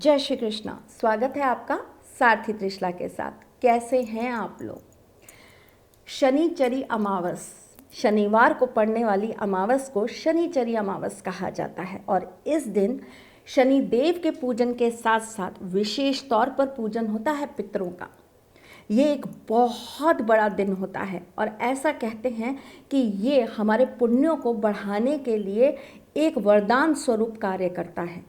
जय श्री कृष्णा। स्वागत है आपका सारथी त्रिशला के साथ। कैसे हैं आप लोग? शनिचरी अमावस, शनिवार को पड़ने वाली अमावस को शनिचरी अमावस कहा जाता है और इस दिन शनि देव के पूजन के साथ साथ विशेष तौर पर पूजन होता है पितरों का। ये एक बहुत बड़ा दिन होता है और ऐसा कहते हैं कि ये हमारे पुण्यों को बढ़ाने के लिए एक वरदान स्वरूप कार्य करता है।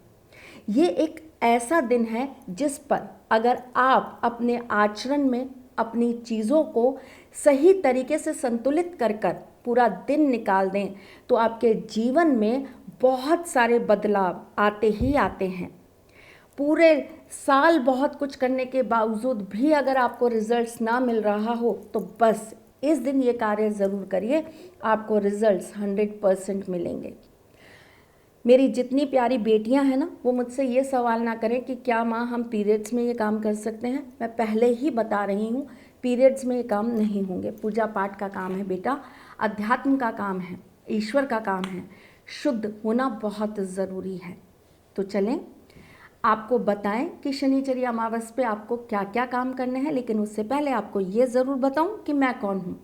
ये एक ऐसा दिन है जिस पर अगर आप अपने आचरण में अपनी चीज़ों को सही तरीके से संतुलित कर कर पूरा दिन निकाल दें तो आपके जीवन में बहुत सारे बदलाव आते ही आते हैं। पूरे साल बहुत कुछ करने के बावजूद भी अगर आपको रिजल्ट्स ना मिल रहा हो तो बस इस दिन ये कार्य ज़रूर करिए, आपको रिजल्ट्स 100% मिलेंगे। मेरी जितनी प्यारी बेटियां हैं ना, वो मुझसे ये सवाल ना करें कि क्या माँ हम पीरियड्स में ये काम कर सकते हैं। मैं पहले ही बता रही हूँ, पीरियड्स में ये काम नहीं होंगे। पूजा पाठ का काम है बेटा, अध्यात्म का काम है, ईश्वर का काम है, शुद्ध होना बहुत ज़रूरी है। तो चलें आपको बताएं कि शनिचरी अमावस पे आपको क्या क्या काम करने हैं, लेकिन उससे पहले आपको ये ज़रूर बताऊं कि मैं कौन हूँ।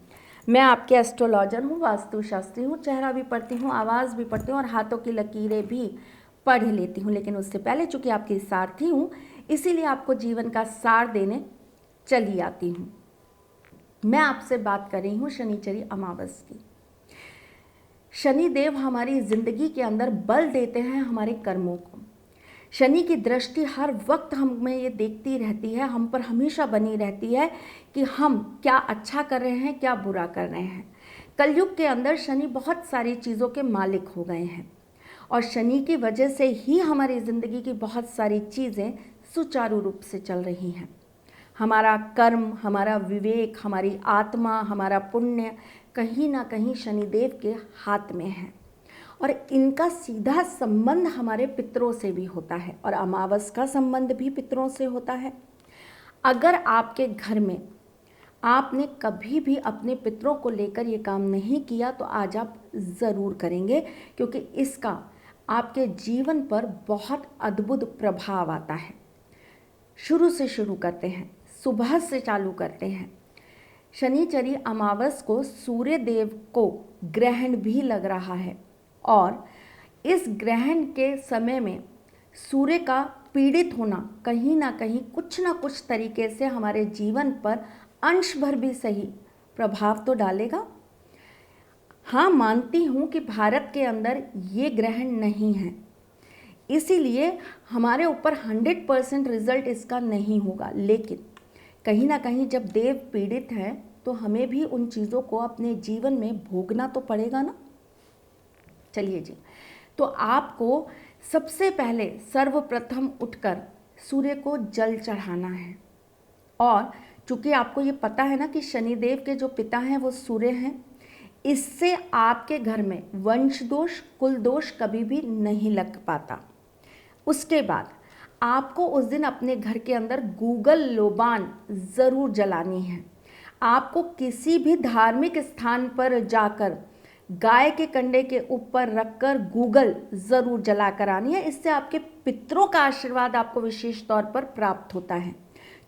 मैं आपके एस्ट्रोलॉजर हूँ, वास्तुशास्त्री हूँ, चेहरा भी पढ़ती हूँ, आवाज़ भी पढ़ती हूँ और हाथों की लकीरें भी पढ़ लेती हूँ। लेकिन उससे पहले चूँकि आपकी सारथी हूँ, इसीलिए आपको जीवन का सार देने चली आती हूँ। मैं आपसे बात कर रही हूँ शनिचरी अमावस की। शनिदेव हमारी ज़िंदगी के अंदर बल देते हैं हमारे कर्मों को। शनि की दृष्टि हर वक्त हमें ये देखती रहती है, हम पर हमेशा बनी रहती है कि हम क्या अच्छा कर रहे हैं, क्या बुरा कर रहे हैं। कलयुग के अंदर शनि बहुत सारी चीज़ों के मालिक हो गए हैं और शनि की वजह से ही हमारी ज़िंदगी की बहुत सारी चीज़ें सुचारू रूप से चल रही हैं। हमारा कर्म, हमारा विवेक, हमारी आत्मा, हमारा पुण्य कहीं ना कहीं शनिदेव के हाथ में है और इनका सीधा संबंध हमारे पितरों से भी होता है और अमावस का संबंध भी पितरों से होता है। अगर आपके घर में आपने कभी भी अपने पितरों को लेकर ये काम नहीं किया तो आज आप ज़रूर करेंगे, क्योंकि इसका आपके जीवन पर बहुत अद्भुत प्रभाव आता है। शुरू से शुरू करते हैं, सुबह से चालू करते हैं। शनिचरी अमावस को सूर्य देव को ग्रहण भी लग रहा है और इस ग्रहण के समय में सूर्य का पीड़ित होना कहीं ना कहीं कुछ ना कुछ तरीके से हमारे जीवन पर अंश भर भी सही प्रभाव तो डालेगा। हाँ, मानती हूँ कि भारत के अंदर ये ग्रहण नहीं है, इसीलिए हमारे ऊपर 100% रिजल्ट इसका नहीं होगा, लेकिन कहीं ना कहीं जब देव पीड़ित हैं तो हमें भी उन चीज़ों को अपने जीवन में भोगना तो पड़ेगा ना। चलिए जी, तो आपको सबसे पहले सर्वप्रथम उठकर सूर्य को जल चढ़ाना है और चूँकि आपको ये पता है ना कि शनिदेव के जो पिता हैं वो सूर्य हैं, इससे आपके घर में वंश दोष, कुल दोष कभी भी नहीं लग पाता। उसके बाद आपको उस दिन अपने घर के अंदर गूगल लोबान ज़रूर जलानी है। आपको किसी भी धार्मिक स्थान पर जाकर गाय के कंडे के ऊपर रखकर गूगल ज़रूर जला कर आनी है। इससे आपके पितरों का आशीर्वाद आपको विशेष तौर पर प्राप्त होता है।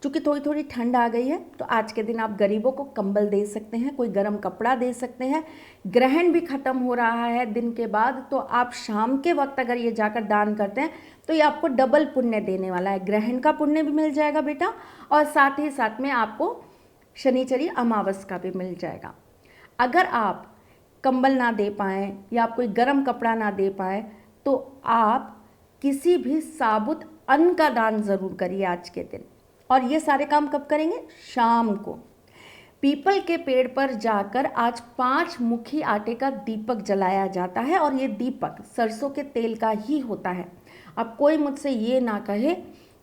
चूँकि थोड़ी थोड़ी ठंड आ गई है तो आज के दिन आप गरीबों को कंबल दे सकते हैं, कोई गर्म कपड़ा दे सकते हैं। ग्रहण भी ख़त्म हो रहा है दिन के बाद, तो आप शाम के वक्त अगर ये जाकर दान करते हैं तो ये आपको डबल पुण्य देने वाला है। ग्रहण का पुण्य भी मिल जाएगा बेटा और साथ ही साथ में आपको शनिचरी अमावस का भी मिल जाएगा। अगर आप कंबल ना दे पाएँ या आप कोई गर्म कपड़ा ना दे पाएँ तो आप किसी भी साबुत अन्न का दान ज़रूर करिए आज के दिन। और ये सारे काम कब करेंगे? शाम को पीपल के पेड़ पर जाकर आज 5 मुखी आटे का दीपक जलाया जाता है और ये दीपक सरसों के तेल का ही होता है। अब कोई मुझसे ये ना कहे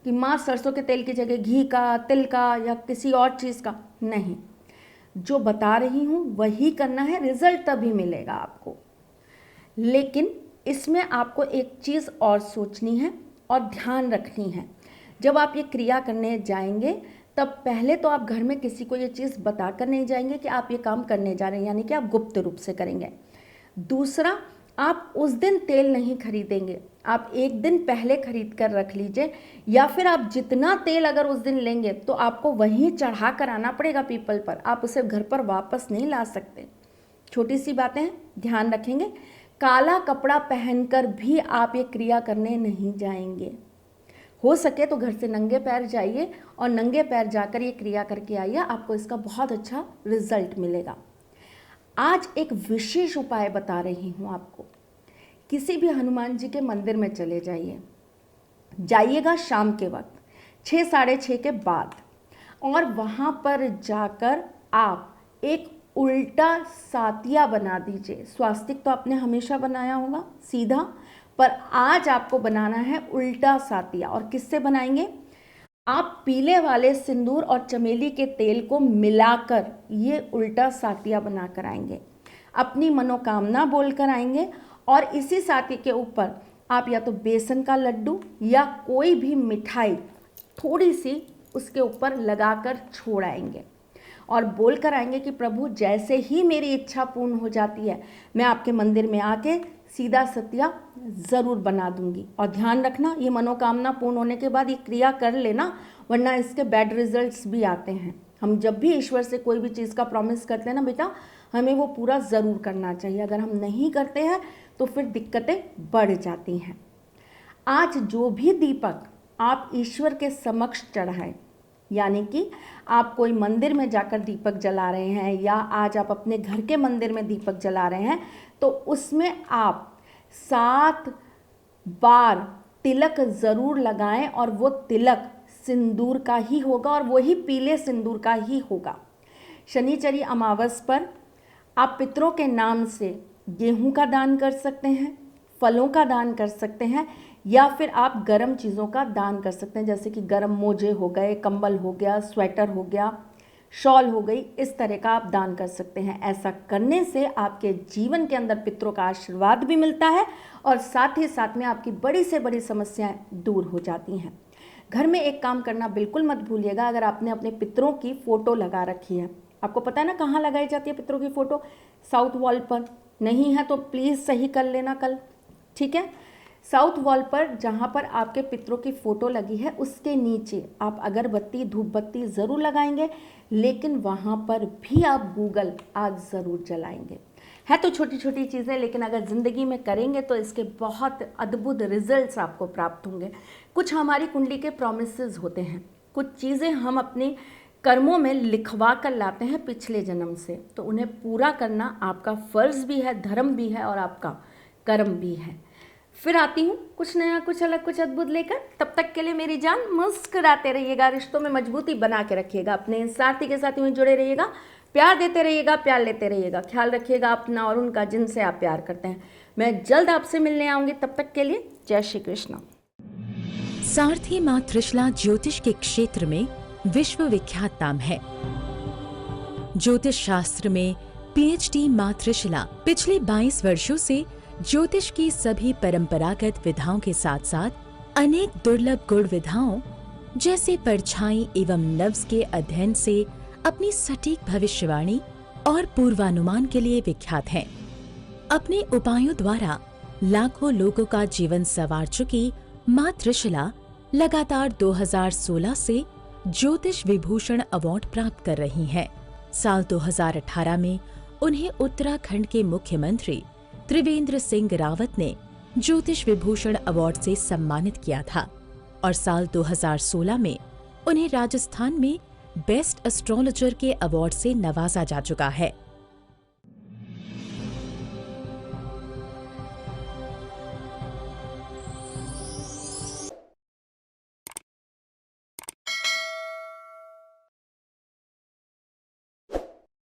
कि माँ सरसों के तेल की जगह घी का, तिल का या किसी और चीज़ का, नहीं, जो बता रही हूँ वही करना है, रिजल्ट तभी मिलेगा आपको। लेकिन इसमें आपको एक चीज़ और सोचनी है और ध्यान रखनी है। जब आप ये क्रिया करने जाएंगे तब पहले तो आप घर में किसी को ये चीज़ बताकर नहीं जाएंगे कि आप ये काम करने जा रहे हैं, यानी कि आप गुप्त रूप से करेंगे। दूसरा, आप उस दिन तेल नहीं खरीदेंगे, आप एक दिन पहले खरीद कर रख लीजिए, या फिर आप जितना तेल अगर उस दिन लेंगे तो आपको वहीं चढ़ा कर आना पड़ेगा पीपल पर, आप उसे घर पर वापस नहीं ला सकते। छोटी सी बातें हैं, ध्यान रखेंगे। काला कपड़ा पहनकर भी आप ये क्रिया करने नहीं जाएंगे। हो सके तो घर से नंगे पैर जाइए और नंगे पैर जाकर ये क्रिया करके आइए, आपको इसका बहुत अच्छा रिजल्ट मिलेगा। आज एक विशेष उपाय बता रही हूँ आपको। किसी भी हनुमान जी के मंदिर में चले जाइएगा शाम के वक्त 6 साढ़े 6 के बाद, और वहाँ पर जाकर आप एक उल्टा सातिया बना दीजिए। स्वास्तिक तो आपने हमेशा बनाया होगा सीधा, पर आज आपको बनाना है उल्टा सातिया। और किससे बनाएंगे? आप पीले वाले सिंदूर और चमेली के तेल को मिलाकर ये उल्टा सातिया बनाकर आएंगे, अपनी मनोकामना बोलकर आएंगे, और इसी साथी के ऊपर आप या तो बेसन का लड्डू या कोई भी मिठाई थोड़ी सी उसके ऊपर लगाकर छोड़ आएंगे और बोल कर आएंगे कि प्रभु जैसे ही मेरी इच्छा पूर्ण हो जाती है मैं आपके मंदिर में आके सीधा सतिया ज़रूर बना दूंगी। और ध्यान रखना, ये मनोकामना पूर्ण होने के बाद ये क्रिया कर लेना, वरना इसके बैड रिजल्ट्स भी आते हैं। हम जब भी ईश्वर से कोई भी चीज़ का प्रॉमिस करते हैं ना बेटा, हमें वो पूरा ज़रूर करना चाहिए। अगर हम नहीं करते हैं तो फिर दिक्कतें बढ़ जाती हैं। आज जो भी दीपक आप ईश्वर के समक्ष चढ़ाएं, यानी कि आप कोई मंदिर में जाकर दीपक जला रहे हैं या आज आप अपने घर के मंदिर में दीपक जला रहे हैं, तो उसमें आप 7 बार तिलक ज़रूर लगाएं, और वो तिलक सिंदूर का ही होगा और वही पीले सिंदूर का ही होगा। शनिचरी अमावस पर आप पितरों के नाम से गेहूं का दान कर सकते हैं, फलों का दान कर सकते हैं, या फिर आप गर्म चीज़ों का दान कर सकते हैं, जैसे कि गर्म मोजे हो गए, कंबल हो गया, स्वेटर हो गया, शॉल हो गई, इस तरह का आप दान कर सकते हैं। ऐसा करने से आपके जीवन के अंदर पितरों का आशीर्वाद भी मिलता है और साथ ही साथ में आपकी बड़ी से बड़ी समस्याएं दूर हो जाती हैं। घर में एक काम करना बिल्कुल मत भूलिएगा, अगर आपने अपने पितरों की फ़ोटो लगा रखी है, आपको पता है ना कहाँ लगाई जाती है पितरों की फ़ोटो? साउथ वॉल पर। नहीं है तो प्लीज़ सही कर लेना कल, ठीक है? साउथ वॉल पर जहाँ पर आपके पितरों की फ़ोटो लगी है उसके नीचे आप अगरबत्ती धूप बत्ती ज़रूर लगाएंगे, लेकिन वहाँ पर भी आप गूगल आज ज़रूर जलाएंगे। है तो छोटी छोटी चीज़ें, लेकिन अगर ज़िंदगी में करेंगे तो इसके बहुत अद्भुत रिजल्ट्स आपको प्राप्त होंगे। कुछ हमारी कुंडली के प्रॉमिसेस होते हैं, कुछ चीज़ें हम अपने कर्मों में लिखवा कर लाते हैं पिछले जन्म से, तो उन्हें पूरा करना आपका फ़र्ज़ भी है, धर्म भी है और आपका कर्म भी है। फिर आती हूँ कुछ नया, कुछ अलग, कुछ अद्भुत लेकर। तब तक के लिए मेरी जान मुस्कुराते रहिएगा, रिश्तों में मजबूती बना के रखिएगा, अपने साथी के साथ में जुड़े रहिएगा, प्यार देते रहिएगा, प्यार लेते रहिएगा, ख्याल रखिएगा अपना और उनका जिनसे आप प्यार करते हैं। मैं जल्द आपसे मिलने आऊँगी, तब तक के लिए जय श्री कृष्ण। सारथी माँ त्रिशला ज्योतिष के क्षेत्र में विश्व विख्यात नाम है। ज्योतिष शास्त्र में पीएचडी माँ त्रिशला पिछले 22 वर्षों से ज्योतिष की सभी परंपरागत विधाओं के साथ साथ अनेक दुर्लभ गुण विधाओं जैसे परछाई एवं नव्स के अध्ययन से अपनी सटीक भविष्यवाणी और पूर्वानुमान के लिए विख्यात हैं। अपने उपायों द्वारा लाखों लोगों का जीवन संवार चुकी माँ त्रिशला लगातार 2016 से ज्योतिष विभूषण अवार्ड प्राप्त कर रही हैं। साल 2018 में उन्हें उत्तराखंड के मुख्यमंत्री त्रिवेंद्र सिंह रावत ने ज्योतिष विभूषण अवार्ड से सम्मानित किया था और साल 2016 में उन्हें राजस्थान में बेस्ट एस्ट्रोलॉजर के अवार्ड से नवाजा जा चुका है।